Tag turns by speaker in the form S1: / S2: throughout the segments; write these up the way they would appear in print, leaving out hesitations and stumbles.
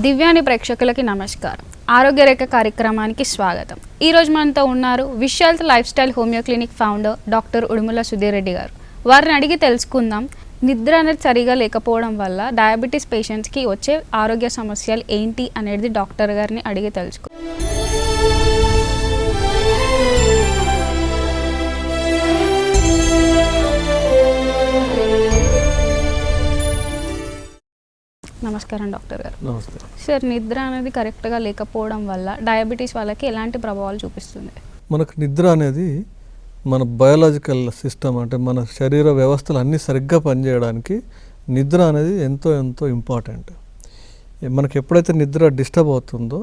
S1: దివ్యాని ప్రేక్షకులకి నమస్కారం. ఆరోగ్య రేఖ కార్యక్రమానికి స్వాగతం. ఈరోజు మనతో ఉన్నారు Vishal life style homeo clinic founder doctor Udumula Sudheer Reddy గారు. వారిని అడిగి తెలుసుకుందాం, నిద్ర అనేది సరిగా లేకపోవడం వల్ల డయాబెటీస్ పేషెంట్స్కి వచ్చే ఆరోగ్య సమస్యలు ఏంటి అనేది డాక్టర్ గారిని అడిగి తెలుసుకుందాం. నమస్కారం డాక్టర్ గారు.
S2: నమస్తే
S1: సార్, నిద్ర అనేది కరెక్ట్గా లేకపోవడం వల్ల డయాబెటీస్ వాళ్ళకి ఎలాంటి ప్రభావాలు చూపిస్తుంది?
S2: మనకు నిద్ర అనేది మన బయాలజికల్ సిస్టమ్, అంటే మన శరీర వ్యవస్థలు అన్నీ సరిగ్గా పనిచేయడానికి నిద్ర అనేది ఎంతో ఎంతో ఇంపార్టెంట్. మనకు ఎప్పుడైతే నిద్ర డిస్టర్బ్ అవుతుందో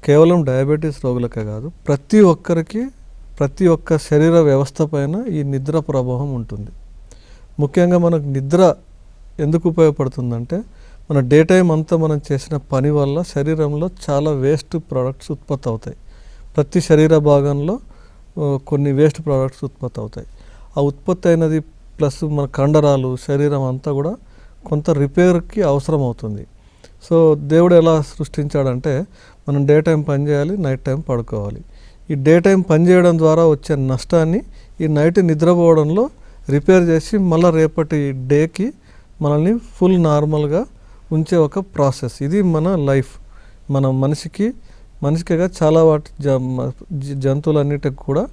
S2: కేవలం డయాబెటీస్ రోగులకే కాదు, ప్రతి ఒక్కరికి ప్రతి ఒక్క శరీర వ్యవస్థ పైన ఈ నిద్ర ప్రభావం ఉంటుంది. ముఖ్యంగా మనకు నిద్ర ఎందుకు ఉపయోగపడుతుందంటే, మన డే టైం అంతా మనం చేసిన పని వల్ల శరీరంలో చాలా వేస్ట్ ప్రోడక్ట్స్ ఉత్పత్తి అవుతాయి. ప్రతి శరీర భాగంలో కొన్ని వేస్ట్ ప్రోడక్ట్స్ ఉత్పత్తి అవుతాయి. ఆ ఉత్పత్తి అయినది ప్లస్ మన కండరాలు, శరీరం అంతా కూడా కొంత రిపేర్కి అవసరం అవుతుంది. సో దేవుడు ఎలా సృష్టించాడంటే, మనం డే టైం పని చేయాలి, నైట్ టైం పడుకోవాలి. ఈ డే టైం పని చేయడం ద్వారా వచ్చే నష్టాన్ని ఈ నైట్ నిద్రపోవడంలో రిపేర్ చేసి మళ్ళీ రేపటి డేకి మనల్ని ఫుల్ నార్మల్గా ఉంచే ఒక ప్రాసెస్. ఇది మన లైఫ్. మన మనిషికిగా చాలా వాటి జంతువులన్నిటికి కూడా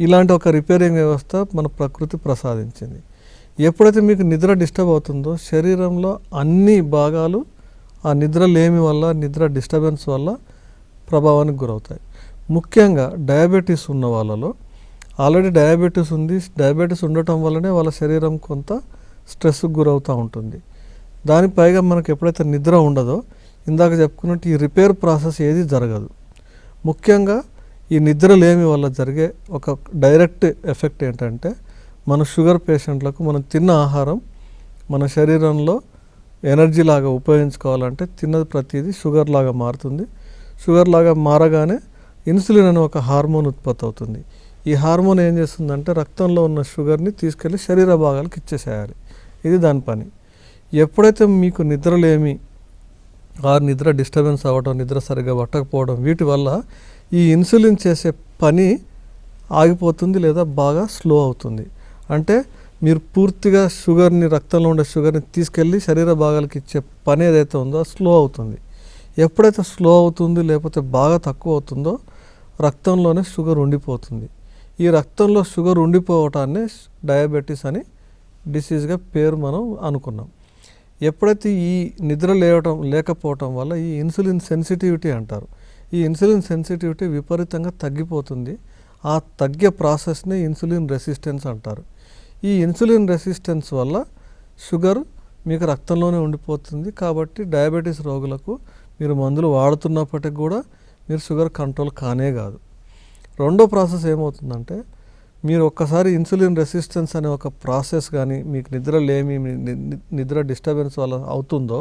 S2: ఇలాంటి ఒక రిపేరింగ్ వ్యవస్థ మన ప్రకృతి ప్రసాదించింది. ఎప్పుడైతే మీకు నిద్ర డిస్టర్బ్ అవుతుందో శరీరంలో అన్ని భాగాలు ఆ నిద్ర లేమి వల్ల, నిద్ర డిస్టర్బెన్స్ వల్ల ప్రభావానికి గురవుతాయి. ముఖ్యంగా డయాబెటీస్ ఉన్న వాళ్ళలో ఆల్రెడీ డయాబెటీస్ ఉంది, డయాబెటీస్ ఉండటం వల్లనే వాళ్ళ శరీరం కొంత స్ట్రెస్కి గురవుతూ ఉంటుంది. దాని పైగా మనకు ఎప్పుడైతే నిద్ర ఉండదో, ఇందాక చెప్పుకున్నట్టు ఈ రిపేర్ ప్రాసెస్ ఏది జరగదు. ముఖ్యంగా ఈ నిద్ర లేమి వల్ల జరిగే ఒక డైరెక్ట్ ఎఫెక్ట్ ఏంటంటే, మన షుగర్ పేషెంట్లకు మనం తిన్న ఆహారం మన శరీరంలో ఎనర్జీ లాగా ఉపయోగించుకోవాలంటే తిన్నది ప్రతిదీ షుగర్ లాగా మారుతుంది. షుగర్ లాగా మారగానే ఇన్సులిన్ అనే ఒక హార్మోన్ ఉత్పత్తి అవుతుంది. ఈ హార్మోన్ ఏం చేస్తుందంటే, రక్తంలో ఉన్న షుగర్ని తీసుకెళ్ళి శరీర భాగాలకు ఇచ్చేసేయాలి. ఇది దాని పని. ఎప్పుడైతే మీకు నిద్రలేమి, ఆ నిద్ర డిస్టర్బెన్స్ అవ్వడం, నిద్ర సరిగ్గా పట్టకపోవడం, వీటి వల్ల ఈ ఇన్సులిన్ చేసే పని ఆగిపోతుంది లేదా బాగా స్లో అవుతుంది. అంటే మీరు పూర్తిగా షుగర్ని, రక్తంలో ఉండే షుగర్ని తీసుకెళ్ళి శరీర భాగాలకు ఇచ్చే పని ఏదైతే ఉందో స్లో అవుతుంది. ఎప్పుడైతే స్లో అవుతుంది లేకపోతే బాగా తక్కువ అవుతుందో రక్తంలోనే షుగర్ ఉండిపోతుంది. ఈ రక్తంలో షుగర్ ఉండిపోవటాన్ని డయాబెటీస్ అని డిసీజ్గా పేరు మనం అనుకున్నాం. ఎప్పుడైతే ఈ నిద్ర లేకపోవటం వల్ల ఈ ఇన్సులిన్ సెన్సిటివిటీ అంటారు. ఈ ఇన్సులిన్ సెన్సిటివిటీ విపరీతంగా తగ్గిపోతుంది. ఆ తగ్గే ప్రాసెస్ని ఇన్సులిన్ రెసిస్టెన్స్ అంటారు. ఈ ఇన్సులిన్ రెసిస్టెన్స్ వల్ల షుగర్ మీకు రక్తంలోనే ఉండిపోతుంది. కాబట్టి డయాబెటీస్ రోగులకు మీరు మందులు వాడుతున్నప్పటికి కూడా మీరు షుగర్ కంట్రోల్ కానే కాదు. రెండో ప్రాసెస్ ఏమవుతుందంటే, మీరు ఒక్కసారి ఇన్సులిన్ రెసిస్టెన్స్ అనే ఒక ప్రాసెస్ కానీ మీకు నిద్ర డిస్టర్బెన్స్ వల్ల అవుతుందో,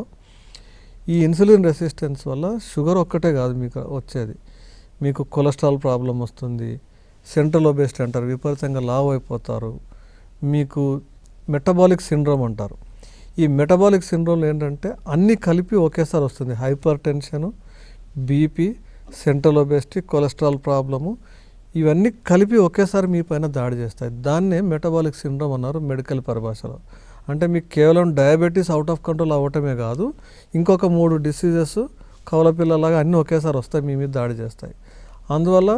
S2: ఈ ఇన్సులిన్ రెసిస్టెన్స్ వల్ల షుగర్ ఒక్కటే కాదు మీకు వచ్చేది, మీకు కొలెస్ట్రాల్ ప్రాబ్లం వస్తుంది, సెంట్రల్ ఒబేసిటీ అంటారు, విపరీతంగా లావు అయిపోతారు, మీకు మెటబాలిక్ సిండ్రోమ్ అంటారు. ఈ మెటబాలిక్ సిండ్రోమ్ ఏంటంటే అన్నీ కలిపి ఒకేసారి వస్తుంది. Hyper tension, BP, central obesity, cholesterol problem, ఇవన్నీ కలిపి ఒకేసారి మీ పైన దాడి చేస్తాయి. దాన్నే మెటబాలిక్ సిండ్రోమ్ అన్నారు మెడికల్ పరిభాషలో. అంటే మీకు కేవలం డయాబెటీస్ అవుట్ ఆఫ్ కంట్రోల్ అవ్వటమే కాదు, ఇంకొక 3 డిసీజెస్ కవలపిల్లలాగా అన్నీ ఒకేసారి వస్తాయి, మీ మీద దాడి చేస్తాయి. అందువల్ల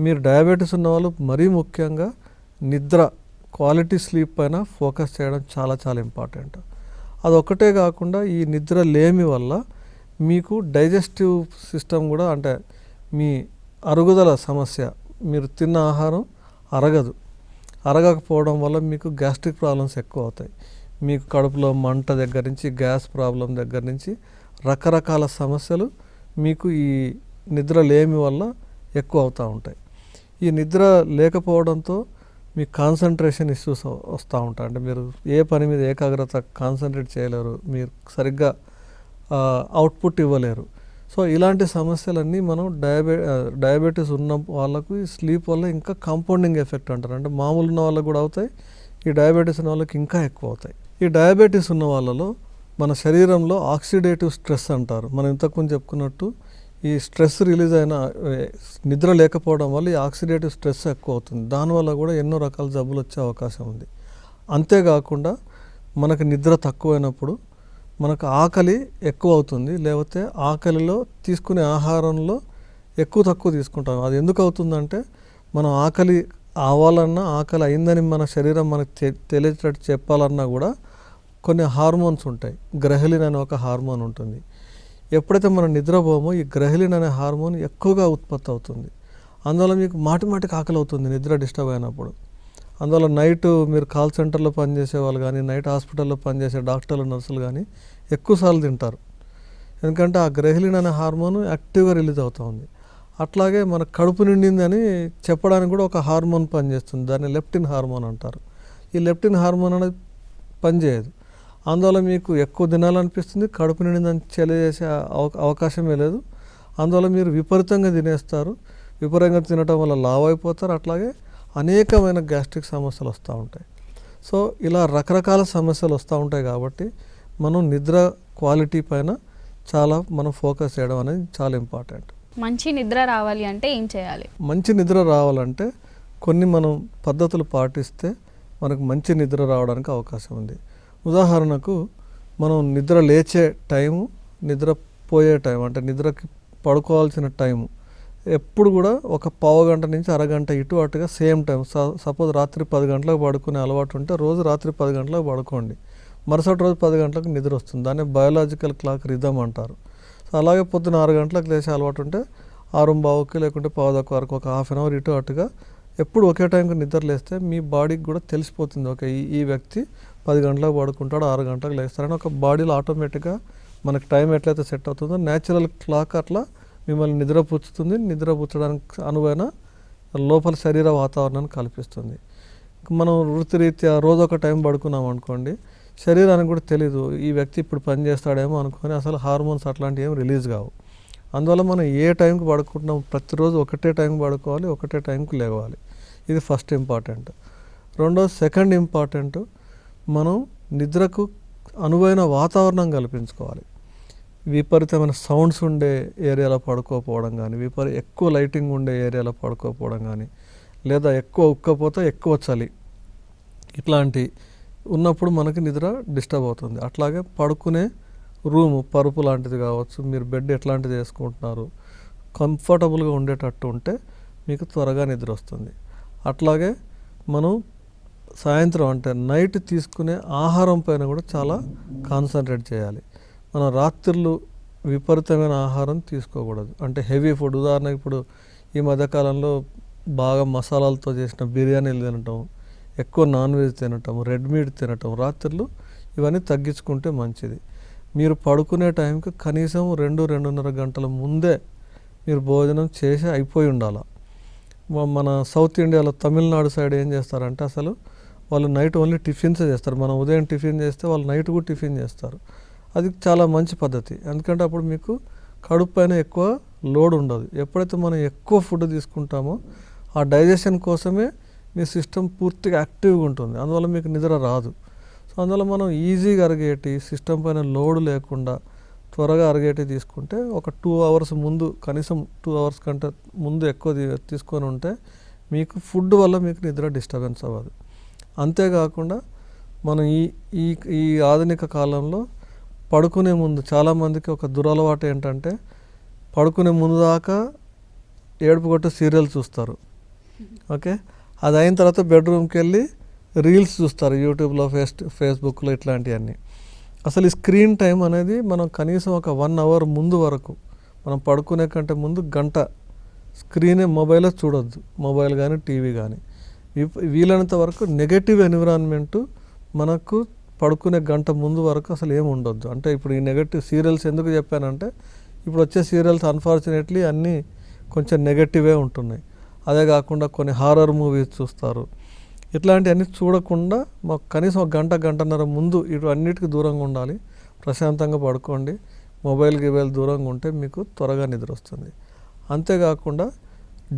S2: మీరు డయాబెటీస్ ఉన్న వాళ్ళు మరీ ముఖ్యంగా నిద్ర, క్వాలిటీ స్లీప్ పైన ఫోకస్ చేయడం చాలా చాలా ఇంపార్టెంట్. అదొక్కటే కాకుండా ఈ నిద్ర లేమి వల్ల మీకు డైజెస్టివ్ సిస్టమ్ కూడా, అంటే మీ అరుగుదల సమస్య, మీరు తిన్న ఆహారం అరగకపోవడం వల్ల మీకు గ్యాస్ట్రిక్ ప్రాబ్లమ్స్ ఎక్కువ అవుతాయి. మీకు కడుపులో మంట దగ్గర నుంచి, గ్యాస్ ప్రాబ్లం దగ్గర నుంచి రకరకాల సమస్యలు మీకు ఈ నిద్ర లేమి వల్ల ఎక్కువ అవుతూ ఉంటాయి. ఈ నిద్ర లేకపోవడంతో మీ కాన్సన్ట్రేషన్ ఇష్యూస్ వస్తూ ఉంటాయి. అంటే మీరు ఏ పని మీద ఏకాగ్రత కాన్సన్ట్రేట్ చేయలేరు, మీరు సరిగ్గా అవుట్పుట్ ఇవ్వలేరు. సో ఇలాంటి సమస్యలన్నీ మనం డయాబెటీస్ ఉన్న వాళ్ళకు ఈ స్లీప్ వల్ల ఇంకా కాంపౌండింగ్ ఎఫెక్ట్ అంటారు. అంటే మామూలు ఉన్న వాళ్ళకు కూడా అవుతాయి, ఈ డయాబెటీస్ ఉన్న వాళ్ళకి ఇంకా ఎక్కువ అవుతాయి. ఈ డయాబెటీస్ ఉన్న వాళ్ళలో మన శరీరంలో ఆక్సిడేటివ్ స్ట్రెస్ అంటారు. మనం ఇంతకుముందు చెప్పుకున్నట్టు ఈ స్ట్రెస్ రిలీజ్ అయిన నిద్ర లేకపోవడం వల్ల ఈ ఆక్సిడేటివ్ స్ట్రెస్ ఎక్కువ అవుతుంది. దానివల్ల కూడా ఎన్నో రకాల జబ్బులు వచ్చే అవకాశం ఉంది. అంతేకాకుండా మనకు నిద్ర తక్కువైనప్పుడు మనకు ఆకలి ఎక్కువ అవుతుంది, లేకపోతే ఆకలిలో తీసుకునే ఆహారంలో ఎక్కువ తక్కువ తీసుకుంటాం. అది ఎందుకు అవుతుందంటే మనం ఆకలి అవ్వాలన్నా, ఆకలి అయిందని మన శరీరం మనకు తెలియచేటట్టు చెప్పాలన్నా కూడా కొన్ని హార్మోన్స్ ఉంటాయి. గ్రహలిన్ అనే ఒక హార్మోన్ ఉంటుంది. ఎప్పుడైతే మనం నిద్రపోమో ఈ గ్రహలిన్ అనే హార్మోన్ ఎక్కువగా ఉత్పత్తి అవుతుంది. అందువల్ల మీకు మాటిమాటికి ఆకలి అవుతుంది నిద్ర డిస్టర్బ్ అయినప్పుడు. అందువల్ల నైట్ మీరు కాల్ సెంటర్లో పనిచేసే వాళ్ళు కానీ, నైట్ హాస్పిటల్లో పనిచేసే డాక్టర్లు, నర్సులు కానీ ఎక్కువసార్లు తింటారు. ఎందుకంటే ఆ గ్రహలిన్ అనే హార్మోన్ యాక్టివ్గా రిలీజ్ అవుతూ ఉంది. అట్లాగే మన కడుపు నిండిందని చెప్పడానికి కూడా ఒక హార్మోన్ పనిచేస్తుంది. దాన్ని లెప్టిన్ హార్మోన్ అంటారు. ఈ లెప్టిన్ హార్మోన్ అనేది పనిచేయదు. అందువల్ల మీకు ఎక్కువ తినాలనిపిస్తుంది, కడుపు నిండిందని తెలియజేసే అవకాశమే లేదు. అందువల్ల మీరు విపరీతంగా తినేస్తారు. విపరీతంగా తినటం వల్ల లావు అయిపోతారు. అట్లాగే అనేకమైన గ్యాస్ట్రిక్ సమస్యలు వస్తూ ఉంటాయి. సో ఇలా రకరకాల సమస్యలు వస్తూ ఉంటాయి. కాబట్టి మనం నిద్ర క్వాలిటీ పైన మనం ఫోకస్ చేయడం అనేది చాలా ఇంపార్టెంట్.
S1: మంచి నిద్ర రావాలి అంటే ఏం చేయాలి?
S2: మంచి నిద్ర రావాలంటే కొన్ని మనం పద్ధతులు పాటిస్తే మనకు మంచి నిద్ర రావడానికి అవకాశం ఉంది. ఉదాహరణకు మనం నిద్ర లేచే టైము, నిద్రపోయే టైం అంటే నిద్రకి పడుకోవాల్సిన టైము ఎప్పుడు కూడా ఒక పావు గంట నుంచి అరగంట ఇటు అటుగా సేమ్ టైం. సపోజ్ రాత్రి 10 గంటలకు పడుకునే అలవాటు ఉంటే రోజు రాత్రి 10 గంటలకు పడుకోండి. మరుసటి రోజు 10 గంటలకు నిద్ర వస్తుంది. దాన్ని బయోలాజికల్ క్లాక్ రిథమ్ అంటారు. సో అలాగే పొద్దున 6 గంటలకు లేచే అలవాటు ఉంటే 6:15కి లేకుంటే 6:15 వరకు ఒక హాఫ్ అన్ అవర్ ఇటు అటుగా ఎప్పుడు ఒకే టైంకి నిద్ర లేస్తే మీ బాడీకి కూడా తెలిసిపోతుంది. ఓకే, ఈ వ్యక్తి 10 గంటలకు పడుకుంటాడు, 6 గంటలకు లేస్తారని ఒక బాడీలో ఆటోమేటిక్గా మనకి టైం ఎట్లయితే సెట్ అవుతుందో న్యాచురల్ క్లాక్ అట్లా మిమ్మల్ని నిద్రపుచ్చుతుంది. నిద్రపుచ్చడానికి అనువైన లోపల శరీర వాతావరణాన్ని కల్పిస్తుంది. మనం వృత్తిరీత్యా రోజు ఒక టైం పడుకున్నాం అనుకోండి, శరీరానికి కూడా తెలీదు ఈ వ్యక్తి ఇప్పుడు పని చేస్తాడేమో అనుకొని అసలు హార్మోన్స్ అట్లాంటివి ఏం రిలీజ్ కావు. అందువల్ల మనం ఏ టైంకి పడుకుంటున్నాం, ప్రతిరోజు ఒకటే టైంకి పడుకోవాలి, ఒకటే టైంకి లేవాలి. ఇది ఫస్ట్ ఇంపార్టెంట్. రెండోది సెకండ్ ఇంపార్టెంట్, మనం నిద్రకు అనువైన వాతావరణం కల్పించుకోవాలి. విపరీతమైన సౌండ్స్ ఉండే ఏరియాలో పడుకోకపోవడం కానీ, ఎక్కువ లైటింగ్ ఉండే ఏరియాలో పడుకోకపోవడం కానీ, లేదా ఎక్కువ ఉక్కపోతే ఎక్కువ చలి, ఇట్లాంటి ఉన్నప్పుడు మనకి నిద్ర డిస్టర్బ్ అవుతుంది. అట్లాగే పడుకునే రూము పరుపు లాంటిది కావచ్చు, మీరు బెడ్ ఎట్లాంటిది వేసుకుంటున్నారు, కంఫర్టబుల్గా ఉండేటట్టు ఉంటే మీకు త్వరగా నిద్ర వస్తుంది. అట్లాగే మనం సాయంత్రం అంటే నైట్ తీసుకునే ఆహారం పైన కూడా చాలా కాన్సన్ట్రేట్ చేయాలి. మనం రాత్రులు విపరీతమైన ఆహారం తీసుకోకూడదు. అంటే హెవీ ఫుడ్, ఉదాహరణకు ఇప్పుడు ఈ మధ్యకాలంలో బాగా మసాలాలతో చేసిన బిర్యానీలు తినటం, ఎక్కువ నాన్ వెజ్ తినటం, రెడ్ మీట్ తినటం, రాత్రులు ఇవన్నీ తగ్గించుకుంటే మంచిది. మీరు పడుకునే టైంకి కనీసం 2-2.5 గంటల ముందే మీరు భోజనం చేసి అయిపోయి ఉండాలి. మన సౌత్ ఇండియాలో తమిళనాడు సైడ్ ఏం చేస్తారంటే అసలు వాళ్ళు నైట్ ఓన్లీ టిఫిన్సే చేస్తారు. మనం ఉదయం టిఫిన్ చేస్తే వాళ్ళు నైట్ కూడా టిఫిన్ చేస్తారు. అది చాలా మంచి పద్ధతి. ఎందుకంటే అప్పుడు మీకు కడుపు పైన ఎక్కువ లోడ్ ఉండదు. ఎప్పుడైతే మనం ఎక్కువ ఫుడ్ తీసుకుంటామో ఆ డైజెషన్ కోసమే మీ సిస్టమ్ పూర్తిగా యాక్టివ్గా ఉంటుంది. అందువల్ల మీకు నిద్ర రాదు. సో అందువల్ల మనం ఈజీగా అరిగేటి, సిస్టమ్ పైన లోడ్ లేకుండా త్వరగా అరిగేటి తీసుకుంటే ఒక 2 అవర్స్ ముందు, కనీసం 2 అవర్స్ కంటే ముందు ఎక్కువ తీసుకొని ఉంటే మీకు ఫుడ్ వల్ల మీకు నిద్ర డిస్టర్బెన్స్ అవ్వదు. అంతేకాకుండా మనం ఈ ఆధునిక కాలంలో పడుకునే ముందు చాలామందికి ఒక దురలవాటు ఏంటంటే పడుకునే ముందు దాకా ఏడుపు కొట్టు సీరియల్ చూస్తారు. ఓకే, అది అయిన తర్వాత బెడ్రూమ్కి వెళ్ళి రీల్స్ చూస్తారు, యూట్యూబ్లో, ఫేస్బుక్లో, ఇట్లాంటివన్నీ. అసలు ఈ స్క్రీన్ టైం అనేది మనం కనీసం ఒక 1 అవర్ ముందు వరకు, మనం పడుకునే కంటే ముందు గంట స్క్రీనే మొబైల్లో చూడొద్దు. మొబైల్ కానీ టీవీ కానీ వీలైనంత వరకు నెగటివ్ ఎన్విరాన్మెంటు మనకు పడుకునే గంట ముందు వరకు అసలు ఏమి ఉండొద్దు. అంటే ఇప్పుడు ఈ నెగటివ్ సీరియల్స్ ఎందుకు చెప్పానంటే ఇప్పుడు వచ్చే సీరియల్స్ అన్ఫార్చునేట్లీ అన్నీ కొంచెం నెగటివే ఉంటున్నాయి. అదే కాకుండా కొన్ని హారర్ మూవీస్ చూస్తారు. ఇట్లాంటివన్నీ చూడకుండా మాకు కనీసం ఒక గంటన్నర ముందు ఇటు అన్నిటికీ దూరంగా ఉండాలి. ప్రశాంతంగా పడుకోండి. మొబైల్ దూరంగా ఉంటే మీకు త్వరగా నిద్ర వస్తుంది. అంతేకాకుండా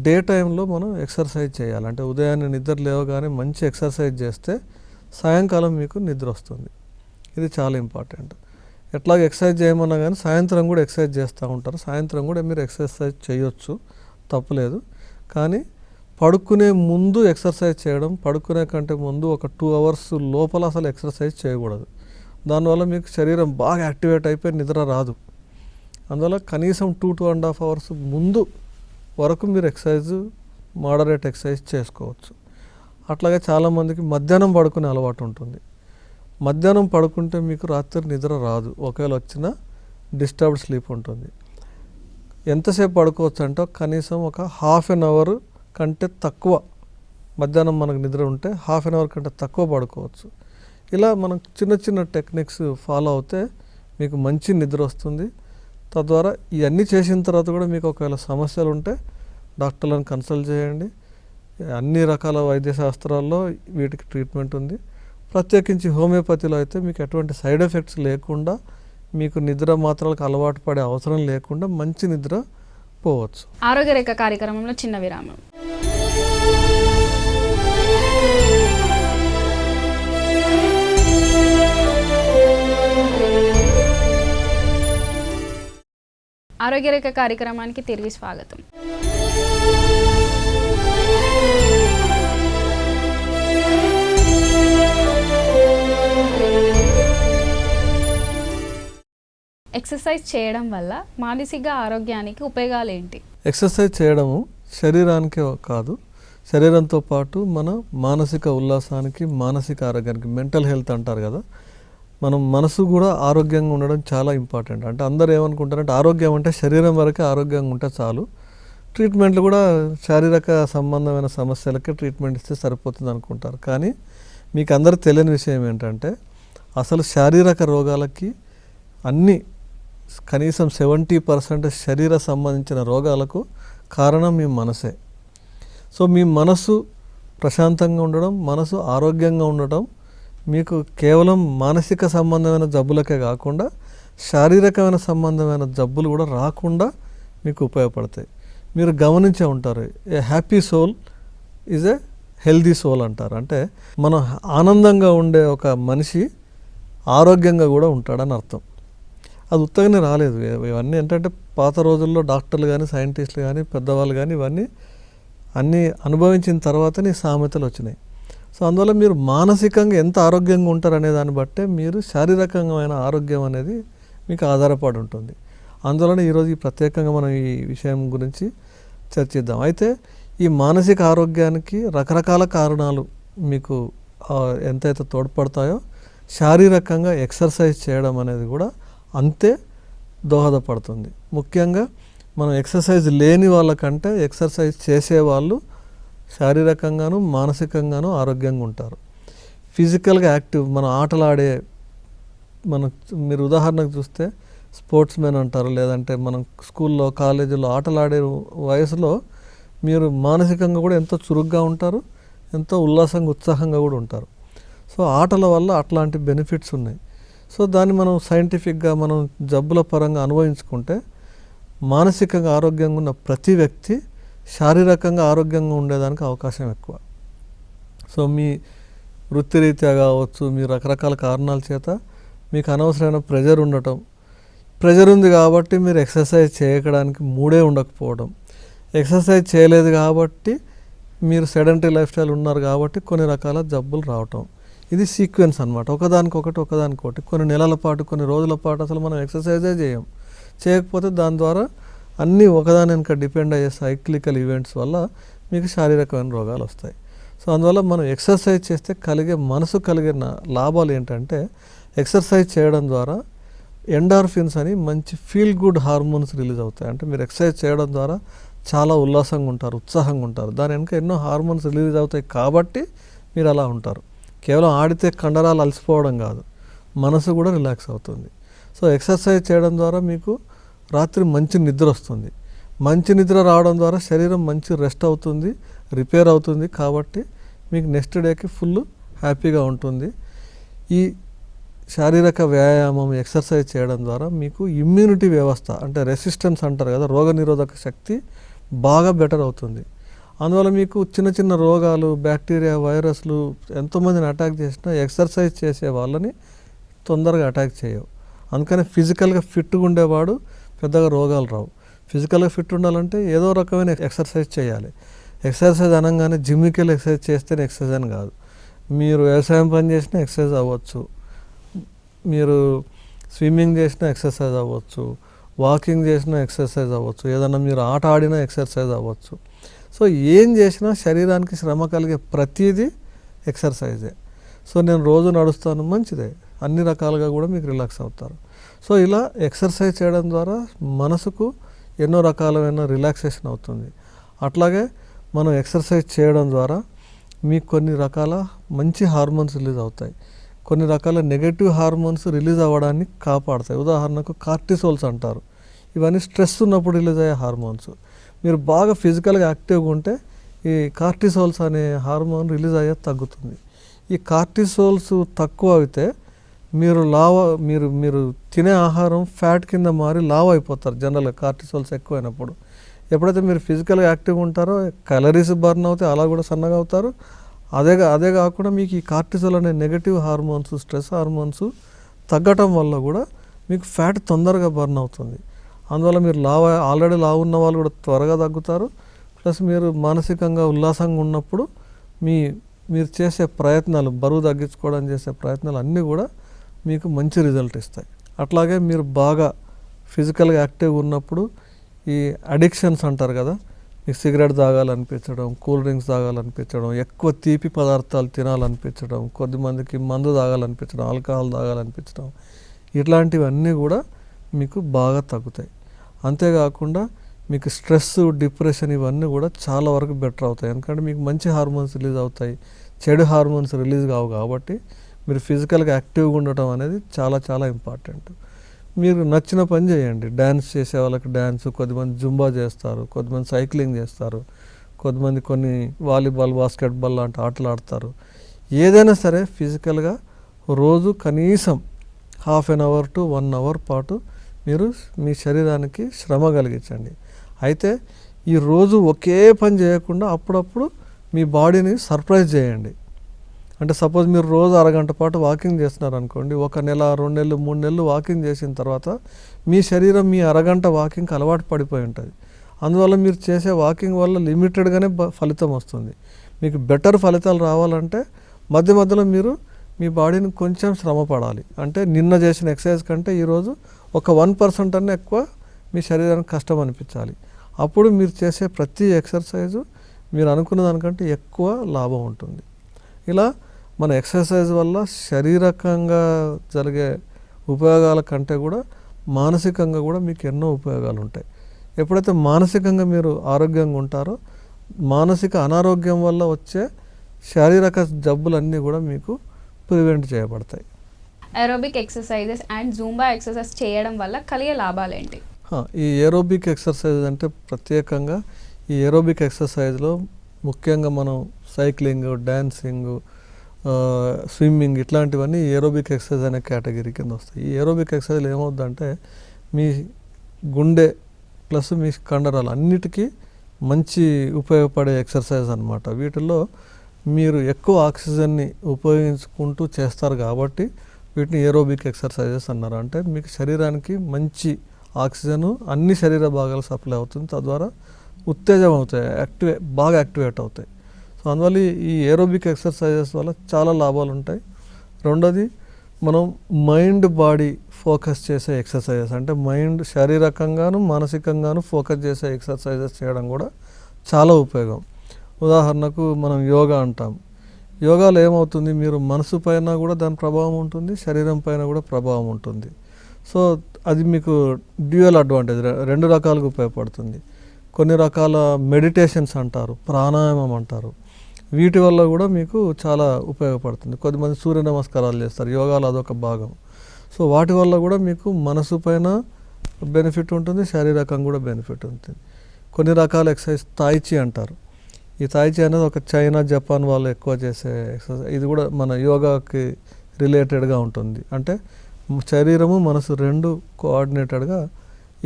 S2: డే టైంలో మనం ఎక్సర్సైజ్ చేయాలి. అంటే ఉదయాన్నే నిద్ర లేవగానే మంచి ఎక్సర్సైజ్ చేస్తే సాయంకాలం మీకు నిద్ర వస్తుంది. ఇది చాలా ఇంపార్టెంట్. ఎట్లాగ ఎక్సర్సైజ్ చేయమన్నా కానీ సాయంత్రం కూడా ఎక్సర్సైజ్ చేస్తూ ఉంటారు. సాయంత్రం కూడా మీరు ఎక్సర్సైజ్ చేయొచ్చు, తప్పులేదు. కానీ పడుకునే ముందు ఎక్సర్సైజ్ చేయడం, పడుకునే కంటే ముందు ఒక 2 hours లోపల అసలు ఎక్సర్సైజ్ చేయకూడదు. దానివల్ల మీకు శరీరం బాగా యాక్టివేట్ అయిపోయి నిద్ర రాదు. అందువల్ల కనీసం 2-2.5 hours ముందు వరకు మీరు ఎక్సర్సైజ్, మోడరేట్ ఎక్సర్సైజ్ చేసుకోవచ్చు. అట్లాగే చాలామందికి మధ్యాహ్నం పడుకునే అలవాటు ఉంటుంది. మధ్యాహ్నం పడుకుంటే మీకు రాత్రి నిద్ర రాదు, ఒకవేళ వచ్చినా డిస్టర్బ్డ్ స్లీప్ ఉంటుంది. ఎంతసేపు పడుకోవచ్చు అంటే కనీసం ఒక 1/2 hour కంటే తక్కువ, మధ్యాహ్నం మనకు నిద్ర ఉంటే 1/2 hour కంటే తక్కువ పడుకోవచ్చు. ఇలా మనం చిన్న చిన్న టెక్నిక్స్ ఫాలో అవుతే మీకు మంచి నిద్ర వస్తుంది. తద్వారా ఇవన్నీ చేసిన తర్వాత కూడా మీకు ఒకవేళ సమస్యలు ఉంటే డాక్టర్లను కన్సల్ట్ చేయండి. అన్ని రకాల వైద్య శాస్త్రాల్లో వీటికి ట్రీట్మెంట్ ఉంది. ప్రత్యేకించి హోమియోపతిలో అయితే మీకు ఎటువంటి సైడ్ ఎఫెక్ట్స్ లేకుండా, మీకు నిద్ర మాత్రలకు అలవాటు పడే అవసరం లేకుండా మంచి నిద్ర పోవచ్చు.
S1: ఆరోగ్య రేఖ కార్యక్రమంలో చిన్న విరామం. ఆరోగ్య రేఖ కార్యక్రమానికి తిరిగి స్వాగతం. ఎక్సర్సైజ్ చేయడం వల్ల మానసిక ఆరోగ్యానికి ఉపయోగాలు ఏంటి?
S2: ఎక్సర్సైజ్ చేయడము శరీరానికే కాదు, శరీరంతో పాటు మన మానసిక ఉల్లాసానికి, మానసిక ఆరోగ్యానికి, మెంటల్ హెల్త్ అంటారు కదా, మనం మనసు కూడా ఆరోగ్యంగా ఉండడం చాలా ఇంపార్టెంట్. అంటే అందరూ ఏమనుకుంటారంటే ఆరోగ్యం అంటే శరీరం వరకే ఆరోగ్యంగా ఉంటే చాలు, ట్రీట్మెంట్లు కూడా శారీరక సంబంధమైన సమస్యలకే ట్రీట్మెంట్ ఇస్తే సరిపోతుంది అనుకుంటారు. కానీ మీకు అందరూ తెలియని విషయం ఏంటంటే అసలు శారీరక రోగాలకి అన్నీ కనీసం 70% శరీర సంబంధించిన రోగాలకు కారణం మీ మనసే. సో మీ మనసు ప్రశాంతంగా ఉండడం, మనసు ఆరోగ్యంగా ఉండటం మీకు కేవలం మానసిక సంబంధమైన జబ్బులకే కాకుండా శారీరకమైన సంబంధమైన జబ్బులు కూడా రాకుండా మీకు ఉపయోగపడతాయి. మీరు గమనించే ఉంటారు, a happy soul is a healthy soul అంటారు. అంటే మనం ఆనందంగా ఉండే ఒక మనిషి ఆరోగ్యంగా కూడా ఉంటాడని అర్థం. అది ఉత్తగానే రాలేదు. ఇవన్నీ ఏంటంటే పాత రోజుల్లో డాక్టర్లు కానీ, సైంటిస్టులు కానీ, పెద్దవాళ్ళు కానీ ఇవన్నీ అన్నీ అనుభవించిన తర్వాతనే సామెతలు వచ్చినాయి. సో అందువల్ల మీరు మానసికంగా ఎంత ఆరోగ్యంగా ఉంటారు అనే దాన్ని బట్టే మీరు శారీరకమైన ఆరోగ్యం అనేది మీకు ఆధారపడి ఉంటుంది. అందువలన ఈరోజు ఈ ప్రత్యేకంగా మనం ఈ విషయం గురించి చర్చిద్దాం. అయితే ఈ మానసిక ఆరోగ్యానికి రకరకాల కారణాలు మీకు ఎంతైతే తోడ్పడతాయో శారీరకంగా ఎక్సర్సైజ్ చేయడం అనేది కూడా అంతే దోహదపడుతుంది. ముఖ్యంగా మనం ఎక్సర్సైజ్ లేని వాళ్ళకంటే ఎక్సర్సైజ్ చేసేవాళ్ళు శారీరకంగాను మానసికంగాను ఆరోగ్యంగా ఉంటారు. ఫిజికల్గా యాక్టివ్, మన ఆటలాడే, మీరు ఉదాహరణకు చూస్తే స్పోర్ట్స్ మెన్ అంటారు, లేదంటే మనం స్కూల్లో కాలేజీలో ఆటలాడే వయసులో మీరు మానసికంగా కూడా ఎంతో చురుగ్గా ఉంటారు, ఎంతో ఉల్లాసంగా ఉత్సాహంగా కూడా ఉంటారు. సో ఆటల వల్ల అట్లాంటి బెనిఫిట్స్ ఉన్నాయి. సో దాన్ని మనం సైంటిఫిక్గా మనం జబ్బుల పరంగా అనుభవించుకుంటే మానసికంగా ఆరోగ్యంగా ఉన్న ప్రతి వ్యక్తి శారీరకంగా ఆరోగ్యంగా ఉండేదానికి అవకాశం ఎక్కువ. సో మీ వృత్తిరీత్యా కావచ్చు, మీ రకరకాల కారణాల చేత మీకు అనవసరమైన ప్రెజర్ ఉండటం, ప్రెజర్ ఉంది కాబట్టి మీరు ఎక్సర్సైజ్ చేయడానికి మూడే ఉండకపోవడం, ఎక్సర్సైజ్ చేయలేదు కాబట్టి మీరు సెడెంటరీ లైఫ్ స్టైల్ ఉన్నారు కాబట్టి కొన్ని రకాల జబ్బులు రావటం, ఇది సీక్వెన్స్ అనమాట. ఒకదానికొకటి కొన్ని నెలల పాటు, కొన్ని రోజుల పాటు అసలు మనం ఎక్సర్సైజే చేయకపోతే దాని ద్వారా అన్నీ ఒకదాని వెనుక డిపెండ్ అయ్యే సైక్లికల్ ఈవెంట్స్ వల్ల మీకు శారీరకమైన రోగాలు వస్తాయి. సో అందువల్ల మనం ఎక్సర్సైజ్ చేస్తే మనసు కలిగే లాభాలు ఏంటంటే, ఎక్సర్సైజ్ చేయడం ద్వారా ఎండార్ఫిన్స్ అని మంచి ఫీల్ గుడ్ హార్మోన్స్ రిలీజ్ అవుతాయి. అంటే మీరు ఎక్సర్సైజ్ చేయడం ద్వారా చాలా ఉల్లాసంగా ఉంటారు, ఉత్సాహంగా ఉంటారు. దాని వెనుక ఎన్నో హార్మోన్స్ రిలీజ్ అవుతాయి కాబట్టి మీరు అలా ఉంటారు. కేవలం ఆడితే కండరాలు అలసిపోవడం కాదు, మనసు కూడా రిలాక్స్ అవుతుంది. సో ఎక్సర్సైజ్ చేయడం ద్వారా మీకు రాత్రి మంచి నిద్ర వస్తుంది. మంచి నిద్ర రావడం ద్వారా శరీరం మంచి రెస్ట్ అవుతుంది, రిపేర్ అవుతుంది. కాబట్టి మీకు నెక్స్ట్ డేకి ఫుల్ హ్యాపీగా ఉంటుంది. ఈ శారీరక వ్యాయామం ఎక్సర్సైజ్ చేయడం ద్వారా మీకు ఇమ్యూనిటీ వ్యవస్థ, అంటే రెసిస్టెన్స్ అంటారు కదా, రోగనిరోధక శక్తి బాగా బెటర్ అవుతుంది. అందువల్ల మీకు చిన్న చిన్న రోగాలు, బ్యాక్టీరియా, వైరస్లు ఎంతోమందిని అటాక్ చేసినా ఎక్సర్సైజ్ చేసే వాళ్ళని తొందరగా అటాక్ చేయవు. అందుకని ఫిజికల్గా ఫిట్గా ఉండేవాడు పెద్దగా రోగాలు రావు. ఫిజికల్గా ఫిట్ ఉండాలంటే ఏదో రకమైన ఎక్సర్సైజ్ చేయాలి. ఎక్సర్సైజ్ అనగానే జిమ్కి వెళ్ళి ఎక్సర్సైజ్ చేస్తేనే ఎక్సర్సైజ్ అని కాదు. మీరు వ్యవసాయం పని చేసినా ఎక్సర్సైజ్ అవ్వచ్చు, మీరు స్విమ్మింగ్ చేసినా ఎక్సర్సైజ్ అవ్వచ్చు, వాకింగ్ చేసినా ఎక్సర్సైజ్ అవ్వచ్చు, ఏదన్నా మీరు ఆట ఆడినా ఎక్సర్సైజ్ అవ్వచ్చు. సో ఏం చేసినా శరీరానికి శ్రమ కలిగే ప్రతిదీ ఎక్సర్సైజే. సో నేను రోజు నడుస్తాను, మంచిదే, అన్ని రకాలుగా కూడా మీకు రిలాక్స్ అవుతారు. సో ఇలా ఎక్సర్సైజ్ చేయడం ద్వారా మనసుకు ఎన్నో రకాలైన రిలాక్సేషన్ అవుతుంది. అట్లాగే మనం ఎక్సర్సైజ్ చేయడం ద్వారా మీకు కొన్ని రకాల మంచి హార్మోన్స్ రిలీజ్ అవుతాయి, కొన్ని రకాల నెగటివ్ హార్మోన్స్ రిలీజ్ అవ్వడాన్ని కాపాడతాయి. ఉదాహరణకు కార్టిసోల్స్ అంటారు. ఇవన్నీ స్ట్రెస్ ఉన్నప్పుడు రిలీజ్ అయ్యే హార్మోన్స్. మీరు బాగా ఫిజికల్గా యాక్టివ్గా ఉంటే ఈ కార్టిసోల్స్ అనే హార్మోన్ రిలీజ్ అయ్యేది తగ్గుతుంది. ఈ కార్టిసోల్స్ తక్కువ అయితే మీరు మీరు తినే ఆహారం ఫ్యాట్ కింద మారి లావ్ అయిపోతారు. జనరల్గా కార్టిసోల్స్ ఎక్కువైనప్పుడు. ఎప్పుడైతే మీరు ఫిజికల్గా యాక్టివ్గా ఉంటారో క్యాలరీస్ బర్న్ అవుతాయి, అలా కూడా సన్నగా అవుతారు. అదే కాకుండా మీకు ఈ కార్టిసోల్ అనే నెగటివ్ హార్మోన్స్, స్ట్రెస్ హార్మోన్స్ తగ్గటం వల్ల కూడా మీకు ఫ్యాట్ తొందరగా బర్న్ అవుతుంది. అందువల్ల మీరు ఆల్రెడీ లావు ఉన్న వాళ్ళు కూడా త్వరగా తగ్గుతారు. ప్లస్ మీరు మానసికంగా ఉల్లాసంగా ఉన్నప్పుడు మీరు చేసే ప్రయత్నాలు, బరువు తగ్గించుకోవడానికి చేసే ప్రయత్నాలు అన్నీ కూడా మీకు మంచి రిజల్ట్ ఇస్తాయి. అట్లాగే మీరు బాగా ఫిజికల్గా యాక్టివ్గా ఉన్నప్పుడు ఈ అడిక్షన్స్ అంటారు కదా, మీకు సిగరెట్ తాగాలనిపించడం, కూల్ డ్రింక్స్ తాగాలనిపించడం, ఎక్కువ తీపి పదార్థాలు తినాలనిపించడం, కొద్దిమందికి మందు తాగాలనిపించడం, ఆల్కహాల్ తాగాలనిపించడం, ఇట్లాంటివన్నీ కూడా మీకు బాగా తగ్గుతాయి. అంతేకాకుండా మీకు స్ట్రెస్, డిప్రెషన్ ఇవన్నీ కూడా చాలా వరకు బెటర్ అవుతాయి. ఎందుకంటే మీకు మంచి హార్మోన్స్ రిలీజ్ అవుతాయి, చెడు హార్మోన్స్ రిలీజ్ కావు. కాబట్టి మీరు ఫిజికల్గా యాక్టివ్గా ఉండటం అనేది చాలా చాలా ఇంపార్టెంట్. మీరు నచ్చిన పని చేయండి. డ్యాన్స్ చేసే వాళ్ళకి డ్యాన్స్, కొద్దిమంది జుంబా చేస్తారు, కొద్దిమంది సైక్లింగ్ చేస్తారు, కొద్దిమంది కొన్ని వాలీబాల్, బాస్కెట్బాల్ లాంటి ఆటలు ఆడతారు. ఏదైనా సరే ఫిజికల్గా రోజు కనీసం 1/2 అవర్ టు 1 అవర్ పాటు మీరు మీ శరీరానికి శ్రమ కలిగించండి. అయితే ఈ రోజు ఒకే పని చేయకుండా అప్పుడప్పుడు మీ బాడీని సర్ప్రైజ్ చేయండి. అంటే సపోజ్ మీరు రోజు అరగంట పాటు వాకింగ్ చేస్తున్నారు అనుకోండి, 1 నెల, 2 నెలలు, 3 నెలలు వాకింగ్ చేసిన తర్వాత మీ శరీరం మీ అరగంట వాకింగ్కి అలవాటు పడిపోయి ఉంటుంది. అందువల్ల మీరు చేసే వాకింగ్ వల్ల లిమిటెడ్గానే ఫలితం వస్తుంది. మీకు బెటర్ ఫలితాలు రావాలంటే మధ్య మధ్యలో మీరు మీ బాడీని కొంచెం శ్రమ పడాలి. అంటే నిన్న చేసిన ఎక్సర్సైజ్ కంటే ఈరోజు ఒక 1% అన్న ఎక్కువ మీ శరీరానికి కష్టం అనిపించాలి. అప్పుడు మీరు చేసే ప్రతి ఎక్సర్సైజు మీరు అనుకున్న దానికంటే ఎక్కువ లాభం ఉంటుంది. ఇలా మన ఎక్సర్సైజ్ వల్ల శారీరకంగా జరిగే ఉపయోగాల కంటే కూడా మానసికంగా కూడా మీకు ఎన్నో ఉపయోగాలు ఉంటాయి. ఎప్పుడైతే మానసికంగా మీరు ఆరోగ్యంగా ఉంటారో మానసిక అనారోగ్యం వల్ల వచ్చే శారీరక జబ్బులన్నీ కూడా మీకు ప్రివెంట్ చేయబడతాయి.
S1: Aerobic exercises and Zumba exercise చేయడం వల్ల కలిగే లాభాలు ఏంటి?
S2: ఈ ఏరోబిక్ ఎక్సర్సైజ్ అంటే ప్రత్యేకంగా ఈ ఏరోబిక్ ఎక్సర్సైజ్లో ముఖ్యంగా మనం సైక్లింగ్, డ్యాన్సింగ్, స్విమ్మింగ్ ఇట్లాంటివన్నీ ఏరోబిక్ ఎక్సర్సైజ్ అనే కేటగిరీ కింద వస్తాయి. ఈ ఏరోబిక్ ఎక్సర్సైజ్ ఏమవుద్దంటే మీ గుండె ప్లస్ మీ కండరాలు అన్నిటికీ మంచి ఉపయోగపడే ఎక్సర్సైజ్ అన్నమాట. వీటిల్లో మీరు ఎక్కువ ఆక్సిజన్ని ఉపయోగించుకుంటూ చేస్తారు కాబట్టి వీటిని ఏరోబిక్ ఎక్సర్సైజెస్ అన్నారు. అంటే మీకు శరీరానికి మంచి ఆక్సిజన్ అన్ని శరీర భాగాలు సప్లై అవుతుంది, తద్వారా ఉత్తేజం అవుతాయి, బాగా యాక్టివేట్ అవుతాయి. సో అందువల్ల ఈ ఏరోబిక్ ఎక్సర్సైజెస్ వల్ల చాలా లాభాలు ఉంటాయి. రెండోది మనం మైండ్ బాడీ ఫోకస్ చేసే ఎక్సర్సైజెస్, అంటే మైండ్ శారీరకంగాను మానసికంగాను ఫోకస్ చేసే ఎక్సర్సైజెస్ చేయడం కూడా చాలా ఉపయోగం. ఉదాహరణకు మనం యోగా అంటాం. యోగాలో ఏమవుతుంది, మీరు మనసు పైన కూడా దాని ప్రభావం ఉంటుంది, శరీరం పైన కూడా ప్రభావం ఉంటుంది. సో అది మీకు డ్యూయల్ అడ్వాంటేజ్, 2 రకాలుగా ఉపయోగపడుతుంది. కొన్ని రకాల మెడిటేషన్స్ అంటారు, ప్రాణాయామం అంటారు, వీటి వల్ల కూడా మీకు చాలా ఉపయోగపడుతుంది. కొద్దిమంది సూర్య నమస్కారాలు చేస్తారు, యోగాలో అదొక భాగం. సో వాటి వల్ల కూడా మీకు మనసు పైన బెనిఫిట్ ఉంటుంది, శారీరకంగా కూడా బెనిఫిట్ ఉంటుంది. కొన్ని రకాల ఎక్సర్సైజ్ తాయిచి అంటారు. ఈ తాయిచి అనేది ఒక చైనా, జపాన్ వాళ్ళు ఎక్కువ చేసే ఎక్సర్సైజ్. ఇది కూడా మన యోగాకి రిలేటెడ్గా ఉంటుంది. అంటే శరీరము మనసు 2 కోఆర్డినేటెడ్గా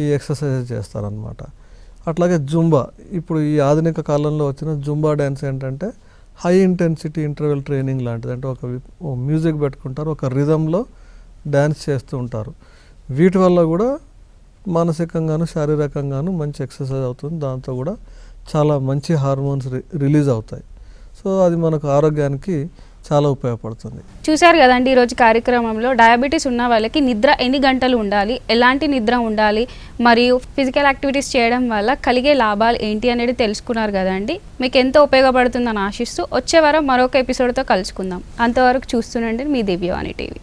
S2: ఈ ఎక్సర్సైజ్ చేస్తారనమాట. అట్లాగే జుంబా, ఇప్పుడు ఈ ఆధునిక కాలంలో వచ్చిన జుంబా డ్యాన్స్ ఏంటంటే హై ఇంటెన్సిటీ ఇంటర్వెల్ ట్రైనింగ్ లాంటిది. అంటే ఒక మ్యూజిక్ పెట్టుకుంటారు, ఒక రిథంలో డ్యాన్స్ చేస్తూ ఉంటారు. వీటి వల్ల కూడా మానసికంగాను శారీరకంగాను మంచి ఎక్సర్సైజ్ అవుతుంది. దాంతో కూడా చాలా మంచి హార్మోన్స్ రిలీజ్ అవుతాయి. సో అది మనకు ఆరోగ్యానికి చాలా ఉపయోగపడుతుంది.
S1: చూశారు కదండి ఈరోజు కార్యక్రమంలో డయాబెటీస్ ఉన్న వాళ్ళకి నిద్ర ఎన్ని గంటలు ఉండాలి, ఎలాంటి నిద్ర ఉండాలి, మరియు ఫిజికల్ యాక్టివిటీస్ చేయడం వల్ల కలిగే లాభాలు ఏంటి అనేది తెలుసుకున్నారు కదండి. మీకు ఎంతో ఉపయోగపడుతుందని ఆశిస్తూ వచ్చే వారం మరొక ఎపిసోడ్తో కలుసుకుందాం. అంతవరకు చూస్తుండండి మీ దివ్యవాణి టీవీ.